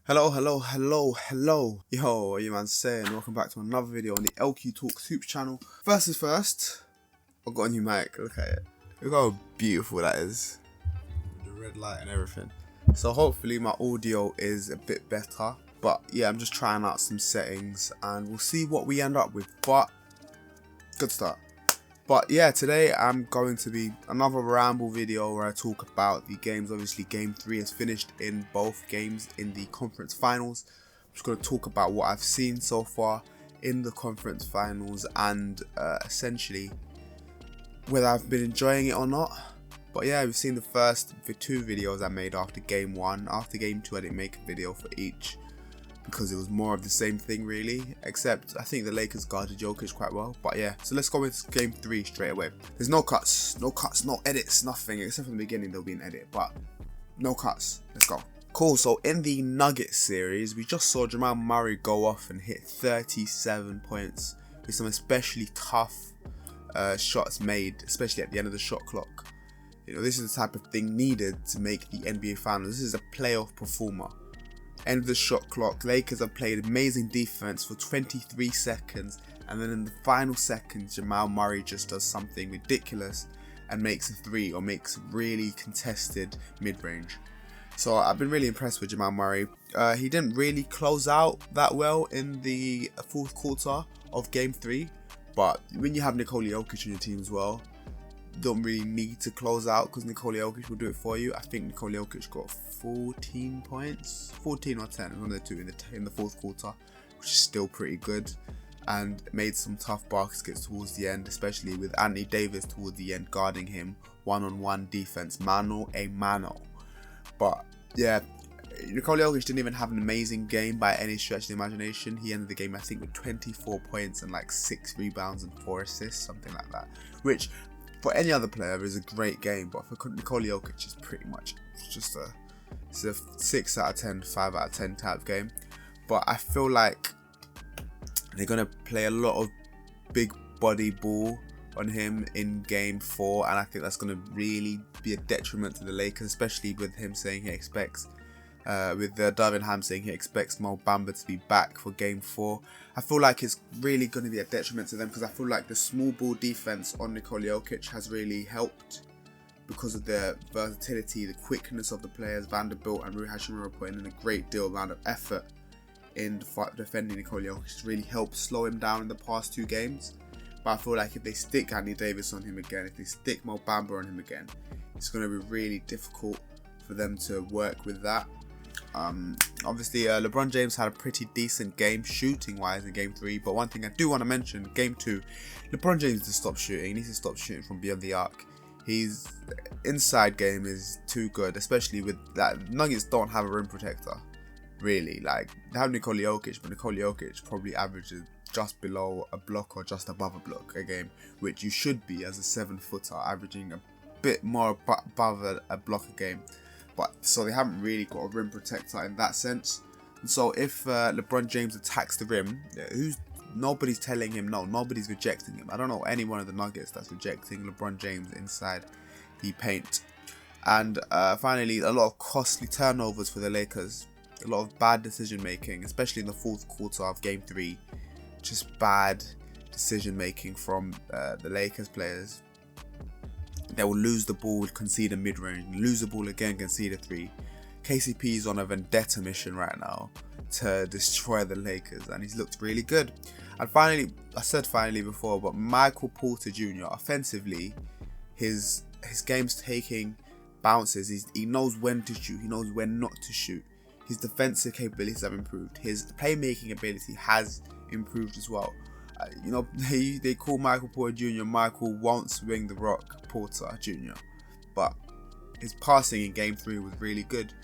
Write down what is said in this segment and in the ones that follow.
Hello. Yo, what you man saying? Welcome back to another video on the LQ Talks Hoops channel. First is first, I've got a new mic. Look at it. Look how beautiful that is. The red light and everything. So hopefully my audio is a bit better. But yeah, I'm just trying out some settings and we'll see what we end up with. But good start. But yeah, today I'm going to be another ramble video where I talk about the games. Obviously, Game 3 has finished in both games in the conference finals. I'm just going to talk about what I've seen so far in the conference finals and essentially whether I've been enjoying it or not. But yeah, we've seen the first two videos I made after Game 1. After Game 2, I didn't make a video for each, because it was more of the same thing really, except I think the Lakers guarded Jokic quite well. But yeah, so let's go into Game 3 straight away. There's no cuts, no edits, nothing, except from the beginning there'll be an edit, but no cuts. Let's go. Cool, so in the Nuggets series, we just saw Jamal Murray go off and hit 37 points with some especially tough shots made, especially at the end of the shot clock. You know, this is the type of thing needed to make the NBA Finals. This is a playoff performer. End of the shot clock, Lakers have played amazing defense for 23 seconds, and then in the final seconds Jamal Murray just does something ridiculous and makes a three, or makes a really contested mid-range. So I've been really impressed with Jamal Murray. He didn't really close out that well in the fourth quarter of Game 3, but when you have Nikola Jokic on your team as well, you don't really need to close out because Nikola Jokic will do it for you. I think Nikola Jokic got 14 points, 14 or 10, one of the two in the fourth quarter, which is still pretty good, and made some tough baskets towards the end, especially with Anthony Davis towards the end guarding him one-on-one defense, mano a mano. But yeah, Nikola Jokic didn't even have an amazing game by any stretch of the imagination. He ended the game I think with 24 points and like 6 rebounds and 4 assists, something like that, which for any other player is a great game, but for Nikola Jokic it's pretty much just a 6 out of 10, 5 out of 10 type game. But I feel like they're going to play a lot of big body ball on him in Game 4, and I think that's going to really be a detriment to the Lakers, especially with him saying he expects with Darvin Ham saying he expects Mo Bamba to be back for Game 4. I feel like it's really going to be a detriment to them, because I feel like the small ball defense on Nikola Jokic has really helped because of the versatility, the quickness of the players. Vanderbilt and Rui Hachimura putting in a great deal amount of effort in defending Nikola Jokic. It's really helped slow him down in the past 2 games. But I feel like if they stick Anthony Davis on him again, if they stick Mo Bamba on him again, it's going to be really difficult for them to work with that. Obviously, LeBron James had a pretty decent game shooting wise in Game 3, but one thing I do want to mention, Game 2, LeBron James needs to stop shooting. He needs to stop shooting from beyond the arc. His inside game is too good, especially with that. Nuggets don't have a rim protector, really. Like, they have Nikola Jokic, but Nikola Jokic probably averages just below a block or just above a block a game, which you should be as a 7-footer, averaging a bit more above a block a game. But so they haven't really got a rim protector in that sense. And so if LeBron James attacks the rim, nobody's telling him no, nobody's rejecting him. I don't know any one of the Nuggets that's rejecting LeBron James inside the paint. And finally, a lot of costly turnovers for the Lakers. A lot of bad decision making, especially in the fourth quarter of Game 3. Just bad decision making from the Lakers players. They will lose the ball, concede a mid-range, lose the ball again, concede a 3. KCP is on a vendetta mission right now to destroy the Lakers, and he's looked really good. And finally, I said finally before, but Michael Porter Jr. offensively, his game's taking bounces. He knows when to shoot, he knows when not to shoot. His defensive capabilities have improved. His playmaking ability has improved as well. You know, they call Michael Porter Jr. Michael won't swing the rock Porter Jr. But his passing in Game 3 was really good,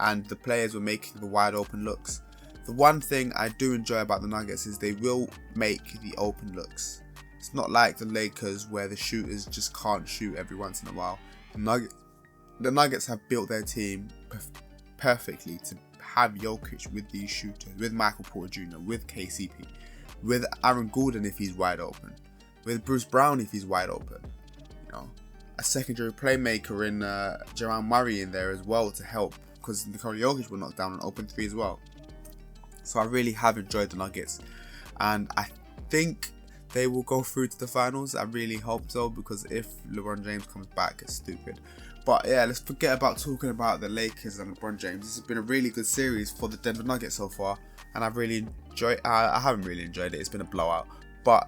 and the players were making the wide open looks. The one thing I do enjoy about the Nuggets is they will make the open looks. It's not like the Lakers where the shooters just can't shoot every once in a while. The Nuggets have built their team perfectly to have Jokic with these shooters, with Michael Porter Jr., with KCP, with Aaron Gordon if he's wide open, with Bruce Brown if he's wide open. You know, a secondary playmaker in Jamal Murray in there as well to help because Nikola Jokic will knock down an open three as well. So I really have enjoyed the Nuggets, and I think they will go through to the finals. I really hope so, because if LeBron James comes back, it's stupid. But yeah, let's forget about talking about the Lakers and LeBron James. This has been a really good series for the Denver Nuggets so far, and I've really enjoyed. I haven't really enjoyed it. It's been a blowout, but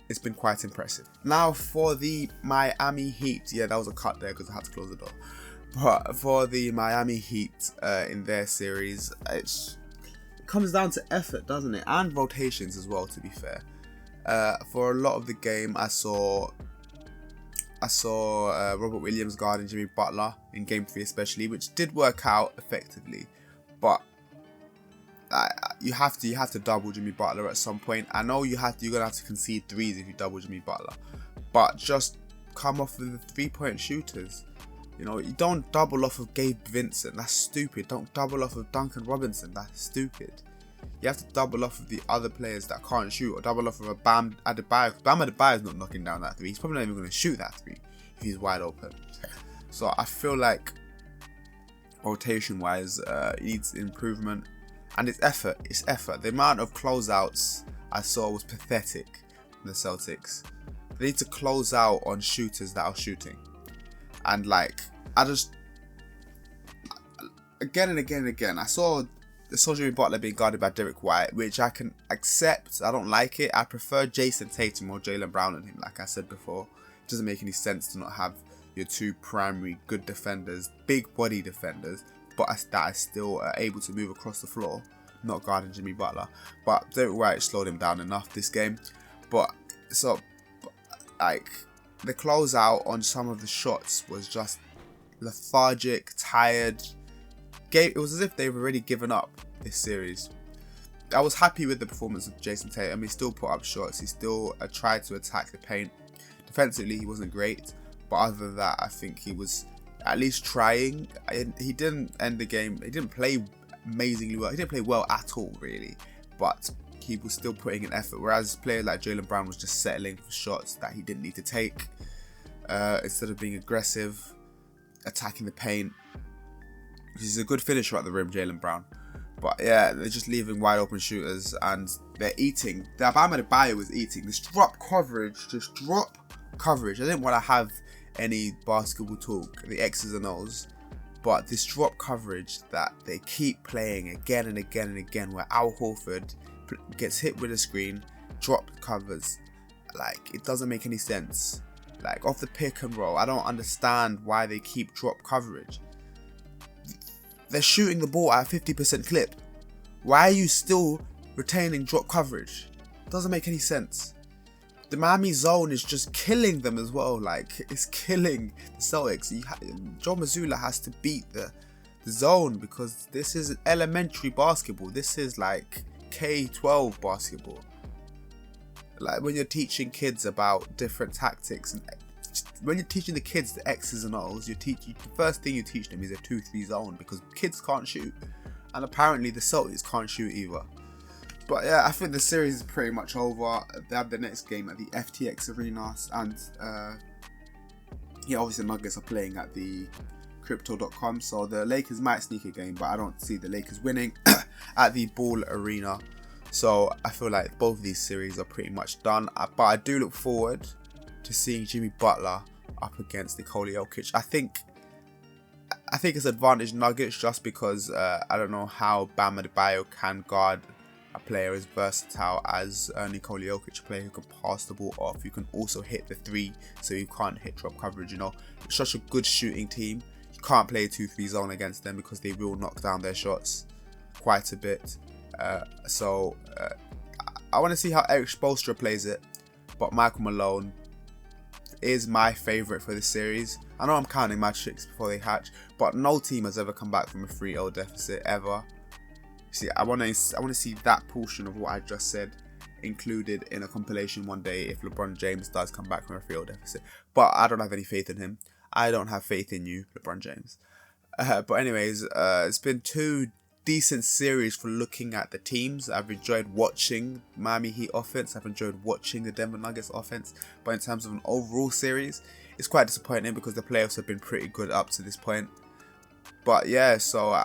it's been quite impressive. Now for the Miami Heat. Yeah, that was a cut there because I had to close the door. But for the Miami Heat in their series, it comes down to effort, doesn't it? And rotations as well, to be fair. For a lot of the game, I saw Robert Williams guarding Jimmy Butler in Game 3 especially, which did work out effectively. But you have to double Jimmy Butler at some point. I know you're gonna have to concede threes if you double Jimmy Butler, but just come off with the 3-point shooters. You know, you don't double off of Gabe Vincent. That's stupid. Don't double off of Duncan Robinson. That's stupid. You have to double off of the other players that can't shoot, or double off of a Bam Adebayo. Bam Adebayo is not knocking down that three. He's probably not even going to shoot that three if he's wide open. So I feel like rotation-wise, it needs improvement, and it's effort. It's effort. The amount of closeouts I saw was pathetic from the Celtics. They need to close out on shooters that are shooting, and like again and again and again, I saw Jimmy Butler being guarded by Derek White, which I can accept. I don't like it. I prefer Jason Tatum or Jaylen Brown than him, like I said before. It doesn't make any sense to not have your two primary good defenders, big body defenders, but that are still able to move across the floor, not guarding Jimmy Butler. But Derek White slowed him down enough this game. But so, like, the closeout on some of the shots was just lethargic, tired. It was as if they've already given up this series. I was happy with the performance of Jason Tatum. He still put up shots. He still tried to attack the paint. Defensively, he wasn't great, but other than that, I think he was at least trying. He didn't end the game. He didn't play amazingly well. He didn't play well at all, really, but he was still putting in effort. Whereas players like Jaylen Brown was just settling for shots that he didn't need to take instead of being aggressive, attacking the paint. He's a good finisher at the rim, Jaylen Brown. But yeah, they're just leaving wide open shooters, and they're eating. The Bam Adebayo was eating. This drop coverage. I didn't want to have any basketball talk, the X's and O's, but this drop coverage that they keep playing again and again and again, where Al Horford gets hit with a screen, drop covers. Like, it doesn't make any sense. Like, off the pick and roll, I don't understand why they keep drop coverage. They're shooting the ball at a 50% clip. Why are you still retaining drop coverage? Doesn't make any sense. The Miami zone is just killing them as well. Like, it's killing the Celtics. Joe Mazzulla has to beat the zone, because this is elementary basketball. This is like K-12 basketball. Like, when you're teaching kids about different tactics, and when you're teaching the kids the X's and O's, the first thing you teach them is a 2-3 zone, because kids can't shoot, and apparently the Celtics can't shoot either. But yeah, I think the series is pretty much over. They have the next game at the FTX Arena, and yeah, obviously the Nuggets are playing at the Crypto.com, so the Lakers might sneak a game, but I don't see the Lakers winning at the Ball Arena. So I feel like both of these series are pretty much done, but I do look forward to seeing Jimmy Butler up against Nikola Jokic. I think it's advantage Nuggets, just because I don't know how Bam Adebayo can guard a player as versatile as Nikola Jokic, a player who can pass the ball off, who can also hit the three, so you can't hit drop coverage. You know, it's such a good shooting team. You can't play a 2-3 zone against them, because they will knock down their shots quite a bit. So I want to see how Eric Spoelstra plays it, but Michael Malone is my favourite for this series. I know I'm counting my chicks before they hatch, but no team has ever come back from a 3-0 deficit ever. See, I want to see that portion of what I just said included in a compilation one day if LeBron James does come back from a 3-0 deficit. But I don't have any faith in him. I don't have faith in you, LeBron James. But anyways, it's been 2 decent series for looking at the teams. I've enjoyed watching Miami Heat offense. I've enjoyed watching the Denver Nuggets offense. But in terms of an overall series, it's quite disappointing, because the playoffs have been pretty good up to this point. But yeah, so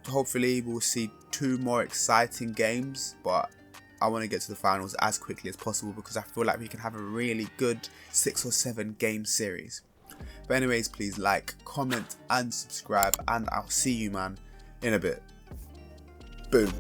hopefully we'll see 2 more exciting games, but I want to get to the finals as quickly as possible because I feel like we can have a really good 6 or 7 game series. But anyways, please like, comment and subscribe, and I'll see you, man, in a bit. Boom.